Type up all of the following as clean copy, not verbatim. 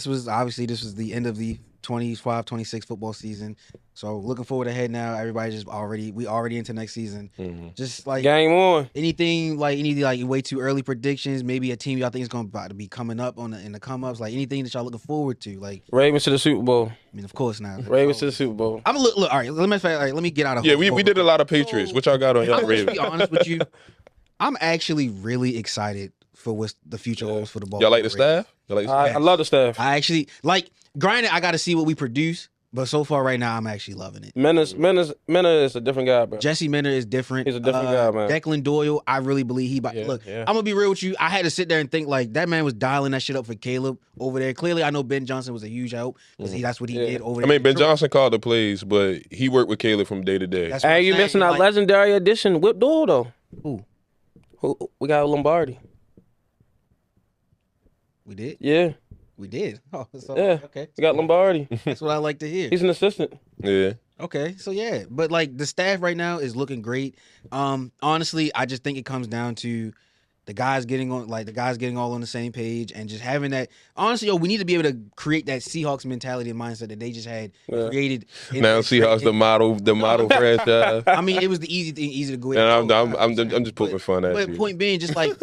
this was the end of the 25-26 football season. So looking forward ahead now. Everybody we already into next season. Just like game on. Anything like way too early predictions, maybe a team y'all think is going to be coming up in the come ups, like anything that y'all looking forward to, like Ravens to the Super Bowl. I mean, of course not. Ravens to the Super Bowl. I'm look. All right, let me get out of. Yeah, we did a lot of Patriots. What y'all got on y'all To Ravens? be honest with you, I'm actually really excited for what the future holds for the ball. Y'all like the staff? Y'all like the staff? I love the staff. I actually like. Granted, I got to see what we produce, but so far right now, I'm actually loving it. Mena is a different guy, bro. Jesse Minter is different. He's a different guy, man. Declan Doyle, I really believe look. I'm gonna be real with you. I had to sit there and think like that man was dialing that shit up for Caleb over there. Clearly, I know Ben Johnson was a huge help because that's what he did over I there. mean, Ben Johnson called the plays, but he worked with Caleb from day to day. That's what Hey, I'm you saying. missing our Like, legendary addition, Whip Doyle, though. Who? We got Lombardi. We did. Yeah, We did. Oh, so, yeah. Okay. We got Lombardi. That's what I like to hear. He's an assistant. Yeah. Okay, so yeah, but like the staff right now is looking great. Honestly, I just think it comes down to the guys getting all on the same page and just having that. Honestly, we need to be able to create that Seahawks mentality and mindset that they just had created. Now Seahawks the model franchise. I mean, it was the easy to go. And I'm just poking fun at But you. point being, just like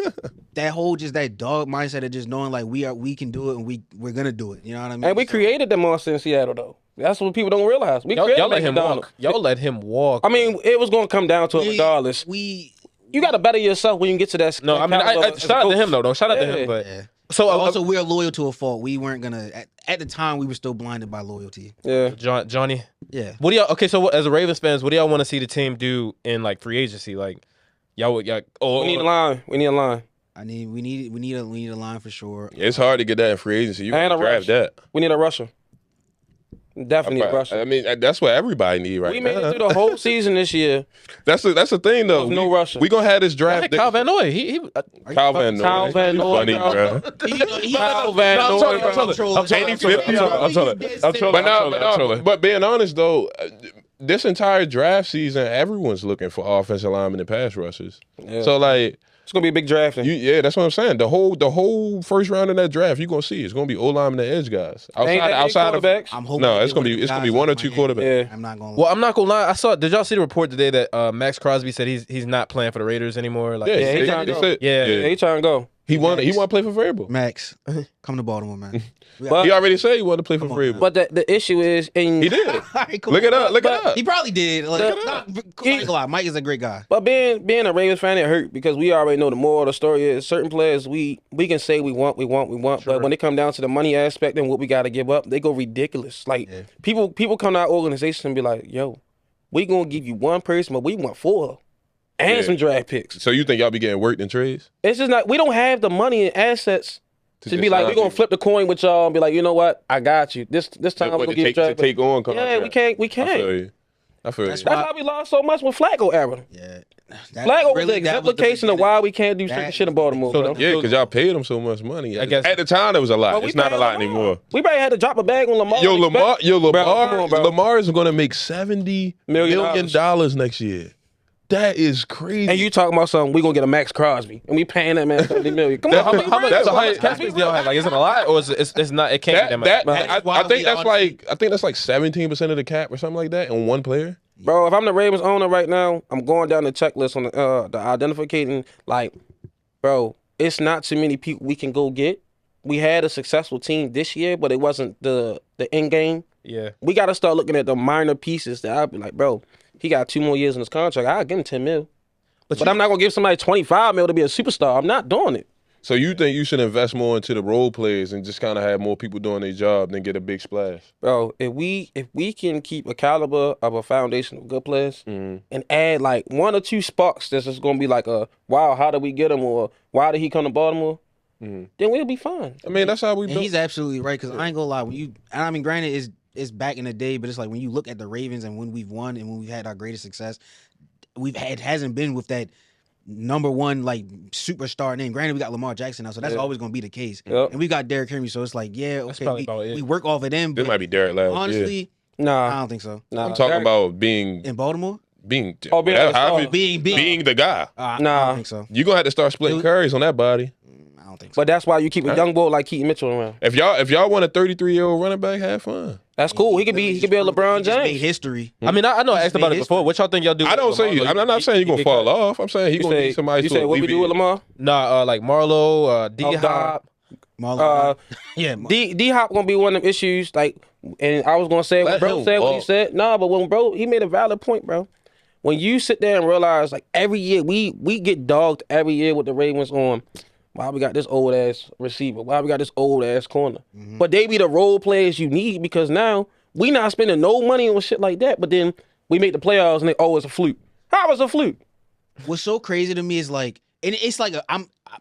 that dog mindset of just knowing like we can do it and we're gonna do it. You know what I mean? And we created the monster in Seattle, though. That's what people don't realize. We Y'all created let him McDonald. walk. Y'all let him walk. I mean, it was going to come down to it regardless. You got to better yourself when you get to that. No, I mean, shout out to him, though. Shout out to him. But Yeah. so Also, we're loyal to a fault. We weren't gonna at the time. We were still blinded by loyalty. Yeah. Johnny, Yeah. what do y'all? Okay, so as a Ravens fans, what do y'all want to see the team do in like free agency? Like, y'all. We need a line. We need a line. We need a line for sure. It's hard to get that in free agency. You And can a draft rush. that. We need a rusher. Definitely a rusher. I mean, that's what everybody need right We now. made it through the whole season this year. That's the thing though. With no rusher. We gonna have this draft. Kyle Van Noy. He Kyle Van Noy. Kyle Van You Noy, funny, bro. bro. Kyle Van Noy, bro. But being honest though, this entire draft season, everyone's looking for offensive linemen and pass rushers. Yeah. So like, It's going to be a big draft. that's what I'm saying. The whole first round of that draft, you're gonna see it's gonna be O linemen and edge guys. Outside of quarterbacks. I'm hoping. no, they it's gonna get be guys one or off two my head. quarterbacks. Yeah. I'm not gonna. Well, I'm not gonna lie. Did y'all see the report today that Max Crosby said he's not playing for the Raiders anymore? Like, Yeah, he they trying to go. Yeah. Yeah, he trying to go. He want to play for Vrabel. Max, come to Baltimore, man. But- He already said he wanted to play for Vrabel. But the issue is, and He did. All right, cool. Look it up. Look it up. He probably did. Like, The- not gonna lie, Mike is a great guy. But being a Ravens fan, it hurt because we already know the moral of the story is certain players we can say we want, but when it come down to the money aspect and what we got to give up, they go ridiculous. Like people come to our organization and be like, "Yo, we gonna give you one person, but we want four and some draft picks." So you think y'all be getting worked in trades? It's just not. We don't have the money and assets to just be like, sign we're gonna people. flip the coin with y'all and be like, you know what, I got you. This time we're What, gonna to give you take on contract. Yeah, we can't. We I feel can't. you. I feel That's you. That's why we lost so much with Flacco era. Yeah. Flacco was the exemplification of why we can't do certain That- shit in Baltimore. So bro. Yeah, because y'all paid him so much money. I guess- at the time it was a lot. But we It's not a paid lot Lamar. anymore. We probably had to drop a bag on Lamar. Yo, Lamar, come on, bro. Lamar is going to make $70 Million million next year. That is crazy. And you talking about something, we gonna get a Max Crosby. And we paying that man $70 million. Come on, How much? That's So how a- much cap space do y'all have? Like, is it a lot or is it's not? It can't be that much. I think that's like 17% of the cap or something like that on one player. Bro, if I'm the Ravens owner right now, I'm going down the checklist on the identificating. Like, bro, it's not too many people we can go get. We had a successful team this year, but it wasn't the end game. Yeah. We got to start looking at the minor pieces that I'd be like, bro, he got 2 more years in his contract. I'll give him 10 mil. But I'm not going to give somebody 25 mil to be a superstar. I'm not doing it. So you think you should invest more into the role players and just kind of have more people doing their job than get a big splash? Bro, if we can keep a caliber of a foundation of good players and add like 1 or 2 sparks that's just going to be like a, wow, how did we get him? Or why did he come to Baltimore? Then we'll be fine. I mean, that's how we And built. he's absolutely right because I ain't gonna lie. I mean, granted, it's back in the day, but it's like when you look at the Ravens and when we've won and when we've had our greatest success, hasn't been with that number one like superstar name. Granted, we got Lamar Jackson now, so that's always gonna be the case. Yep. And we got Derrick Henry, so it's like, yeah, okay, probably about it. we work off of them. This But might be Derek last year. honestly, I Nah. don't think so. Nah. I'm talking about being In Baltimore, being whatever, like a however- star. being being the guy. I Nah. don't think so. You're gonna have to start splitting It- carries on that body. I don't think think so. But that's why you keep a young boy like Keaton Mitchell around. If y'all want a 33-year-old running back, have fun. That's cool. He could be a LeBron He just made James. history. I mean, I know I asked about it before. What y'all think y'all do? I don't with say Lamar? I'm not saying you're gonna fall off. I'm saying he's gonna need somebody You to say what we do with Lamar? Nah, like Marlo, D Oh, Hop. Marlon, yeah, D Hop gonna be one of them issues. Like, and I was gonna say when Let bro him said what he walk. said. Nah, but when bro, he made a valid point, bro. When you sit there and realize, like, every year we get dogged every year with the Ravens on. Why we got this old ass receiver? Why we got this old ass corner? But they be the role players you need because now we not spending no money on shit like that. But then we make the playoffs and it's a fluke. How is a fluke? what's so crazy to me is like, and it's like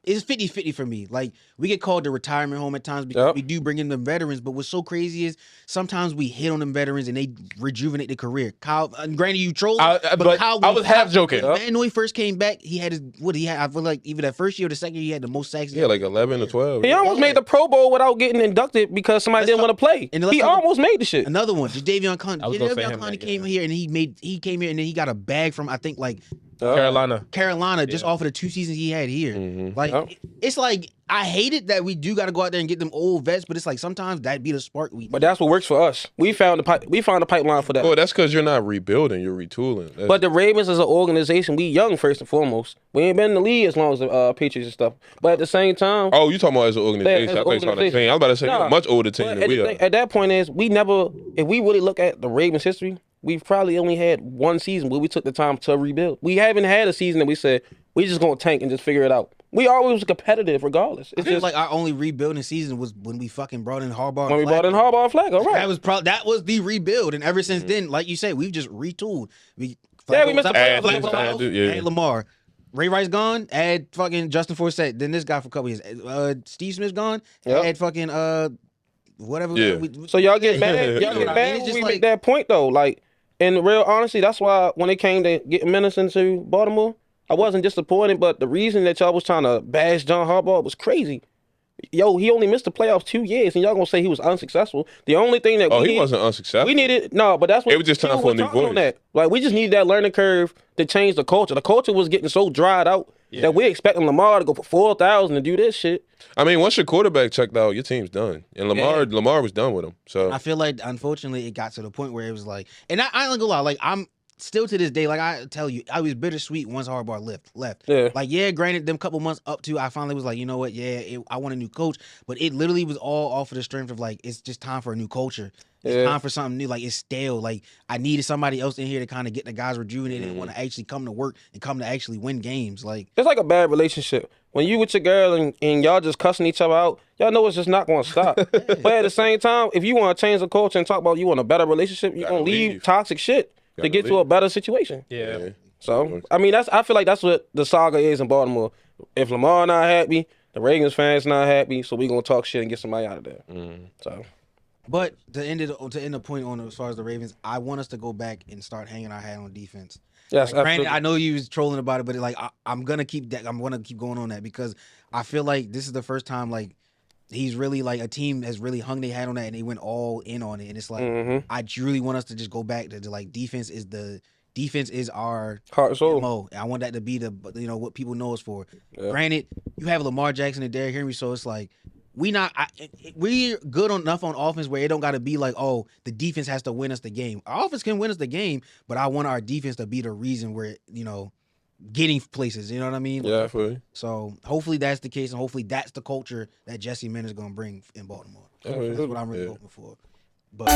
it's 50-50 for me. Like we get called the retirement home at times because we do bring in them veterans. But what's so crazy is sometimes we hit on them veterans and they rejuvenate their career. Kyle, granted you troll, but Kyle, I was half joking. When Van Noy first came back, he had I feel like either that first year or the second year, he had the most sacks. Yeah, like 11 or 12. He almost made the Pro Bowl without getting inducted because somebody didn't want to play. and He almost made the shit. Another one, Jadeveon Clowney. I was gonna say Jadeveon him, Clowney man, came here and he came here and then he got a bag from I think like Carolina. just off of the 2 seasons he had here. Like Yep. it's like I hate it that we do got to go out there and get them old vets, but it's like sometimes that be the spark we. But that's what works for us. We found the pipeline for that. Oh, that's because you're not rebuilding, you're retooling. But the Ravens as an organization, we young first and foremost. We ain't been in the league as long as the Patriots and stuff. But at the same time, oh, you talking about as an organization? as I an thought you talking about the organization. team. I was about to say you're Nah, a much older team but than at, we the are. thing, at that point is we never. If we really look at the Ravens history, we've probably only had one season where we took the time to rebuild. We haven't had a season that we said we just gonna tank and just figure it out. We always was competitive regardless. I It's feel just like our only rebuilding season was when we fucking brought in Harbaugh. when we and brought in Flacco. Harbaugh and Flacco, right? That was the rebuild, and ever since then, like you said, we've just retooled. We Yeah, we missed the Flacco playoffs. was out, Yeah. add Lamar. Ray Rice gone, add fucking Justin Forsett. Then this guy for a couple years. Steve Smith gone, Yep. add fucking whatever. Yeah. So y'all get mad. Y'all Yeah, get I mean, mad it's when just we like- make that point though. Like, in real honesty, that's why when it came to getting Menace into Baltimore, I wasn't disappointed. But the reason that y'all was trying to bash John Harbaugh was crazy. Yo, he only missed the playoffs 2 years, and y'all gonna say he was unsuccessful. The only thing that He wasn't unsuccessful. we needed but that's what It was just time Q for a was new talking on voice. that. Like we just needed that learning curve to change the culture. The culture was getting so dried out that we're expecting Lamar to go for 4,000 to do this shit. I mean, once your quarterback checked out, your team's done. And Lamar was done with him. So I feel like unfortunately it got to the point where it was like, and I ain't gonna lie, like I'm still to this day, like I tell you, I was bittersweet once Harbaugh left. Yeah. Like granted, them couple months up to, I finally was like, you know what, I want a new coach, but it literally was all off of the strength of like, it's just time for a new culture. It's time for something new. Like it's stale. Like I needed somebody else in here to kind of get the guys rejuvenated and want to actually come to work and come to actually win games. Like It's like a bad relationship. When you with your girl and y'all just cussing each other out, y'all know it's just not going to stop. But at the same time, if you want to change the culture and talk about you want a better relationship, you're going to leave toxic shit to Gotta get to a leave. better situation. Yeah. So, I mean, I feel like that's what the saga is in Baltimore. If Lamar not happy, the Ravens fans not happy, so we going to talk shit and get somebody out of there. So, But to end the point on as far as the Ravens, I want us to go back and start hanging our hat on defense. yes, Like, granted, absolutely. I know you was trolling about it, but like I'm gonna keep that. I'm gonna keep going on that because I feel like this is the first time like he's really like a team has really hung their hat on that and they went all in on it. And it's like I really want us to just go back to like defense is our Heart and soul. MO. I want that to be the what people know us for. Granted, you have Lamar Jackson and Derrick Henry, so it's like we're good enough on offense where it don't got to be like, oh, the defense has to win us the game. Our offense can win us the game, but I want our defense to be the reason we're getting places. You know what I mean? yeah, I feel you. So hopefully that's the case, and hopefully that's the culture that Jesse Min is going to bring in Baltimore. That's what I'm really hoping for. But